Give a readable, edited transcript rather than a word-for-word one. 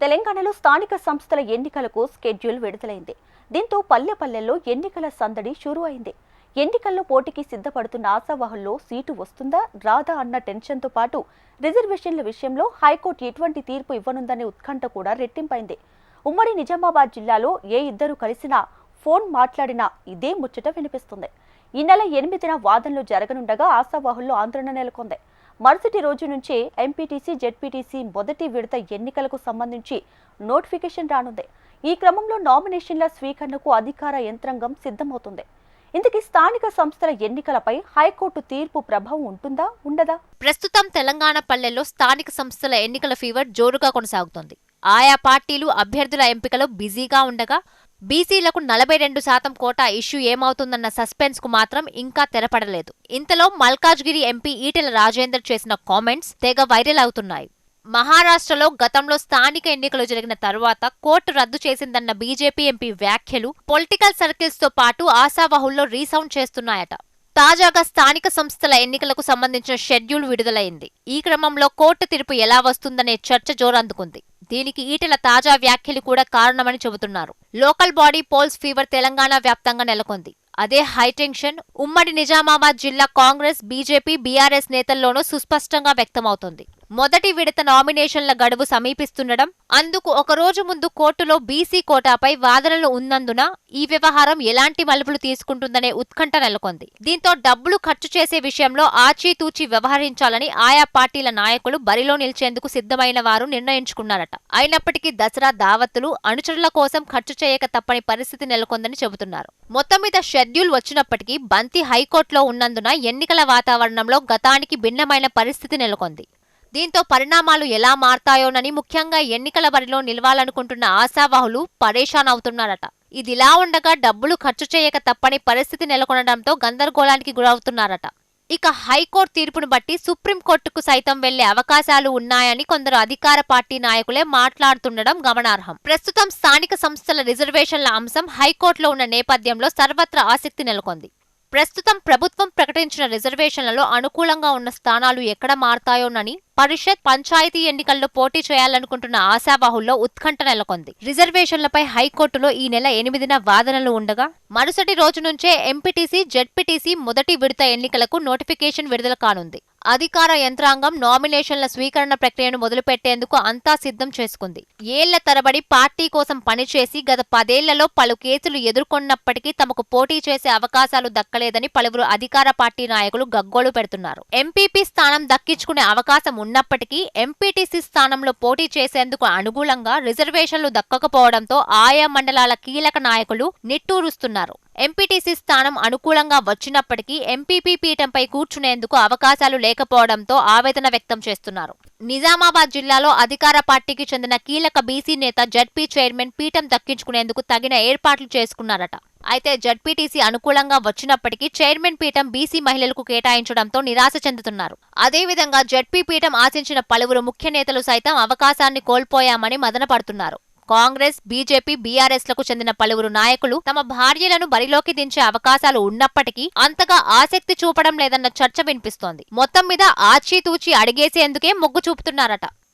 తెలంగాణలో స్థానిక సంస్థల ఎన్నికలకు స్కెడ్యూల్ విడుదలైంది. దీంతో పల్లెపల్లెల్లో ఎన్నికల సందడి షురూ అయింది. ఎన్నికల్లో పోటీకి సిద్ధపడుతున్న ఆశావాహుల్లో సీటు వస్తుందా రాదా అన్న టెన్షన్తో పాటు రిజర్వేషన్ల విషయంలో హైకోర్టు ఎటువంటి తీర్పు ఇవ్వనుందనే ఉత్కంఠ కూడా రెట్టింపైంది. ఉమ్మడి నిజామాబాద్ జిల్లాలో ఏ ఇద్దరు కలిసినా ఫోన్ మాట్లాడినా ఇదే ముచ్చట వినిపిస్తుంది. ఈ నెల 8న వాదనలు జరగనుండగా ఆశావాహుల్లో ఆందోళన నెలకొంది. మరుసటి రోజు నుంచే ఎంపీటీసీ, జెడ్పీటీసీ మొదటి విడత ఎన్నికలకు సంబంధించి నోటిఫికేషన్ రానుంది. ఈ క్రమంలో నామినేషన్ల స్వీకరణకు అధికార యంత్రాంగం సిద్ధమవుతుంది. ఇందుకు స్థానిక సంస్థల ఎన్నికలపై హైకోర్టు తీర్పు ప్రభావం ఉంటుందా ఉండదా? ప్రస్తుతం తెలంగాణ పల్లెల్లో స్థానిక సంస్థల ఎన్నికల ఫీవర్ జోరుగా కొనసాగుతోంది. ఆయా పార్టీలు అభ్యర్థుల ఎంపికలో బిజీగా ఉండగా బీసీలకు 42% కోటా ఇష్యూ ఏమవుతుందన్న సస్పెన్స్ కు మాత్రం ఇంకా తెరపడలేదు. ఇంతలో మల్కాజ్గిరి ఎంపీ ఈటెల రాజేందర్ చేసిన కామెంట్స్ తెగ వైరల్ అవుతున్నాయి. మహారాష్ట్రలో గతంలో స్థానిక ఎన్నికలు జరిగిన తరువాత కోర్టు రద్దు చేసిందన్న బీజేపీ ఎంపీ వ్యాఖ్యలు పొలిటికల్ సర్కిల్స్ తో పాటు ఆశావాహుల్లో రీసౌండ్ చేస్తున్నాయట. తాజాగా స్థానిక సంస్థల ఎన్నికలకు సంబంధించిన షెడ్యూల్ విడుదలైంది. ఈ క్రమంలో కోర్టు తీర్పు ఎలా వస్తుందనే చర్చ జోరందుకుంది. దీనికి ఈటెల తాజా వ్యాఖ్యలు కూడా కారణమని చెబుతున్నారు. Local body polls fever Telangana వ్యాప్తంగా నెలకొంది. అదే హైటెన్షన్ ఉమ్మడి నిజామాబాద్ జిల్లా కాంగ్రెస్, బీజేపీ, బీఆర్ఎస్ నేతల్లోనూ సుస్పష్టంగా వ్యక్తమవుతోంది. మొదటి విడత నామినేషన్ల గడువు సమీపిస్తుండడం, అందుకు ఒక రోజు ముందు కోర్టులో బీసీ కోటాపై వాదనలు ఉన్నందున ఈ వ్యవహారం ఎలాంటి మలుపులు తీసుకుంటుందనే ఉత్కంఠ నెలకొంది. దీంతో డబ్బులు ఖర్చు చేసే విషయంలో ఆచితూచి వ్యవహరించాలని ఆయా పార్టీల నాయకులు బరిలో నిలిచేందుకు సిద్ధమైన వారు నిర్ణయించుకున్నారట. అయినప్పటికీ దసరా దావత్తులు, అనుచరుల కోసం ఖర్చు చేయక తప్పని పరిస్థితి నెలకొందని చెబుతున్నారు. మొత్తం మీద షెడ్యూల్ వచ్చినప్పటికీ బంతి హైకోర్టులో ఉన్నందున ఎన్నికల వాతావరణంలో గతానికి భిన్నమైన పరిస్థితి నెలకొంది. దీంతో పరిణామాలు ఎలా మారతాయోనని ముఖ్యంగా ఎన్నికల బరిలో నిలవాలనుకుంటున్న ఆశావాహులు పరేషాన్ అవుతున్నారట. ఇదిలా ఉండగా డబ్బులు ఖర్చు చేయక తప్పని పరిస్థితి నెలకొనడంతో గందరగోళానికి గురవుతున్నారట. ఇక హైకోర్టు తీర్పును బట్టి సుప్రీంకోర్టుకు సైతం వెళ్లే అవకాశాలు ఉన్నాయని కొందరు అధికార పార్టీ నాయకులే మాట్లాడుతుండడం గమనార్హం. ప్రస్తుతం స్థానిక సంస్థల రిజర్వేషన్ల అంశం హైకోర్టులో ఉన్న నేపథ్యంలో సర్వత్రా ఆసక్తి నెలకొంది. ప్రస్తుతం ప్రభుత్వం ప్రకటించిన రిజర్వేషన్లలో అనుకూలంగా ఉన్న స్థానాలు ఎక్కడ మారతాయోనని పరిషత్, పంచాయతీ ఎన్నికల్లో పోటీ చేయాలనుకుంటున్న ఆశావాహుల్లో ఉత్కంఠ నెలకొంది. రిజర్వేషన్లపై హైకోర్టులో ఈ నెల 8న వాదనలు ఉండగా మరుసటి రోజు నుంచే ఎంపీటీసీ, జెడ్పీటీసీ మొదటి విడత ఎన్నికలకు నోటిఫికేషన్ విడుదల కానుంది. అధికార యంత్రాంగం నామినేషన్ల స్వీకరణ ప్రక్రియను మొదలుపెట్టేందుకు అంతా సిద్ధం చేసుకుంది. ఏళ్ల తరబడి పార్టీ కోసం పనిచేసి గత 10 ఏళ్లలో పలు కేసులు ఎదుర్కొన్నప్పటికీ తమకు పోటీ చేసే అవకాశాలు దక్కలేదని పలువురు అధికార పార్టీ నాయకులు గగ్గోలు పెడుతున్నారు. ఎంపీపీ స్థానం దక్కించుకునే అవకాశం ఉన్నప్పటికీ ఎంపీటీసీ స్థానంలో పోటీ చేసేందుకు అనుకూలంగా రిజర్వేషన్లు దక్కకపోవడంతో ఆయా మండలాల కీలక నాయకులు నిట్టూరుస్తున్నారు. ఎంపీటీసీ స్థానం అనుకూలంగా వచ్చినప్పటికీ ఎంపీపీ పీఠంపై కూర్చునేందుకు అవకాశాలు లేకపోవడంతో ఆవేదన వ్యక్తం చేస్తున్నారు. నిజామాబాద్ జిల్లాలో అధికార పార్టీకి చెందిన కీలక బీసీ నేత జడ్పీ చైర్మన్ పీఠం దక్కించుకునేందుకు తగిన ఏర్పాట్లు చేసుకున్నారట. అయితే జడ్పీటీసీ అనుకూలంగా వచ్చినప్పటికీ చైర్మన్ పీఠం బీసీ మహిళలకు కేటాయించడంతో నిరాశ చెందుతున్నారు. అదేవిధంగా జడ్పీ పీఠం ఆశించిన పలువురు ముఖ్య నేతలు సైతం అవకాశాన్ని కోల్పోయామని మదనపడుతున్నారు. కాంగ్రెస్, బీజేపీ, బీఆర్ఎస్లకు చెందిన పలువురు నాయకులు తమ భార్యలను బరిలోకి దించే అవకాశాలు ఉన్నప్పటికీ అంతగా ఆసక్తి చూపడం లేదన్న చర్చ వినిపిస్తోంది. మొత్తం మీద ఆచితూచి అడిగేసేందుకే మొగ్గు చూపుతున్నారట.